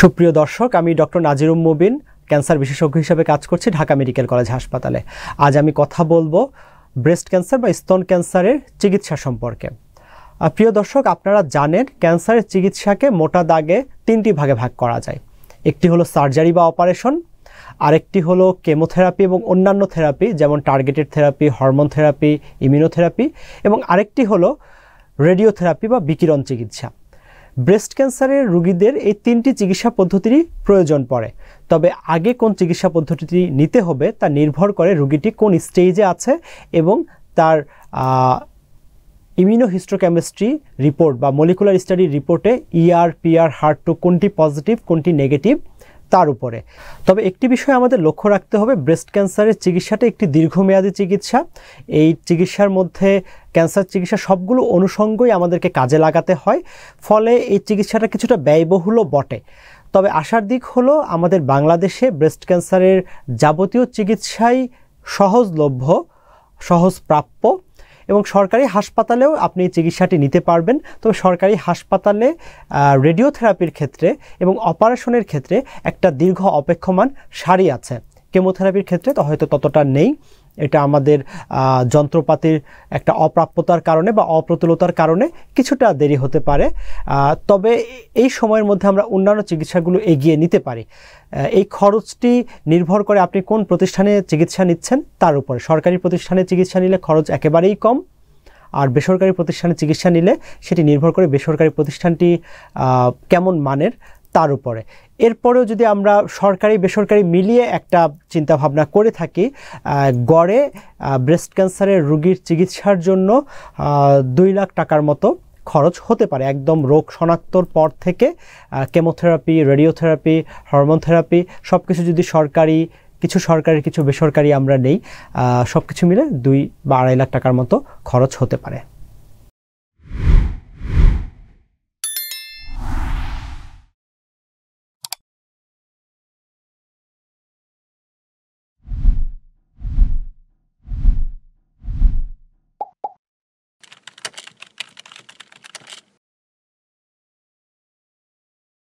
সুপ্রিয় দর্শক, আমি ডক্টর নাজিরুম মুবিন ক্যান্সার বিশেষজ্ঞ হিসেবে কাজ করছি ঢাকা মেডিকেল কলেজ হাসপাতালে। আজ আমি কথা বলবো ব্রেস্ট ক্যান্সার বা স্তন ক্যান্সারের চিকিৎসা সম্পর্কে। প্রিয় দর্শক, আপনারা জানেন ক্যান্সারের চিকিৎসাকে মোটা দাগে তিনটি ভাগে ভাগ করা যায়। একটি হলো সার্জারি বা অপারেশন, আরেকটি হলো কেমোথেরাপি এবং অন্যান্য থেরাপি যেমন targeted therapy, hormone therapy, immunotherapy, এবং আরেকটি হলো রেডিওথেরাপি বা বিকিরণ চিকিৎসা। ব্রেস্ট ক্যান্সারের রোগীদের এই তিনটি চিকিৎসা পদ্ধতিরই প্রয়োজন পড়ে। তবে আগে কোন চিকিৎসা পদ্ধতিটি নিতে হবে তা নির্ভর করে রোগীটি কোন স্টেজে আছে এবং তার ইমিউনোহিস্টোকেমিস্ট্রি রিপোর্ট বা মলিকুলার স্টাডি রিপোর্টে ER, PR, HER2 কোনটি পজিটিভ কোনটি নেগেটিভ তার উপরে। তবে একটি বিষয় আমাদের লক্ষ্য রাখতে হবে, ব্রেস্ট ক্যান্সারের চিকিৎসাটা একটি দীর্ঘমেয়াদী চিকিৎসা। এই চিকিৎসার মধ্যে ক্যান্সার চিকিৎসা সবগুলো অনুষঙ্গই আমাদেরকে কাজে লাগাতে হয়, ফলে এই চিকিৎসাটা কিছুটা ব্যয়বহুলও বটে। তবে আশার দিক হলো আমাদের বাংলাদেশে ব্রেস্ট ক্যান্সারের যাবতীয় চিকিৎসাই সহজলভ্য, সহজ প্রাপ্য, এবং সরকারি হাসপাতালেও আপনি চিকিৎসাটি নিতে পারবেন। তবে সরকারি হাসপাতালে রেডিওথেরাপির ক্ষেত্রে এবং অপারেশনের ক্ষেত্রে একটা দীর্ঘ অপেক্ষমান সারি আছে। কেমোথেরাপির ক্ষেত্রে তো হয়তো ততটা নেই, এটা আমাদের যন্ত্রপাতির একটা অপ্রাপ্যতার কারণে বা অপ্রতুলতার কারণে কিছুটা দেরি হতে পারে। তবে এই সময়ের মধ্যে আমরা অন্যান্য চিকিৎসাগুলো এগিয়ে নিতে পারি। এই খরচটি নির্ভর করে আপনি কোন প্রতিষ্ঠানে চিকিৎসা নিচ্ছেন তার উপরে। সরকারি প্রতিষ্ঠানে চিকিৎসা নিলে খরচ একেবারেই কম, আর বেসরকারি প্রতিষ্ঠানে চিকিৎসা নিলে সেটি নির্ভর করে বেসরকারি প্রতিষ্ঠানটি কেমন মানের তার উপরে। এরপরেও যদি আমরা সরকারি বেসরকারি মিলিয়ে একটা চিন্তাভাবনা করে থাকি, গড়ে ব্রেস্ট ক্যান্সারের রোগীর চিকিৎসার জন্য 2 লাখ টাকার মতো খরচ হতে পারে। একদম রোগ শনাক্তর পর থেকে কেমোথেরাপি, রেডিওথেরাপি, হরমোন থেরাপি সব কিছু যদি সরকারি, কিছু সরকারি কিছু বেসরকারি আমরা নেই, সব কিছু মিলে 2 বা 2.5 লাখ টাকার মতো খরচ হতে পারে।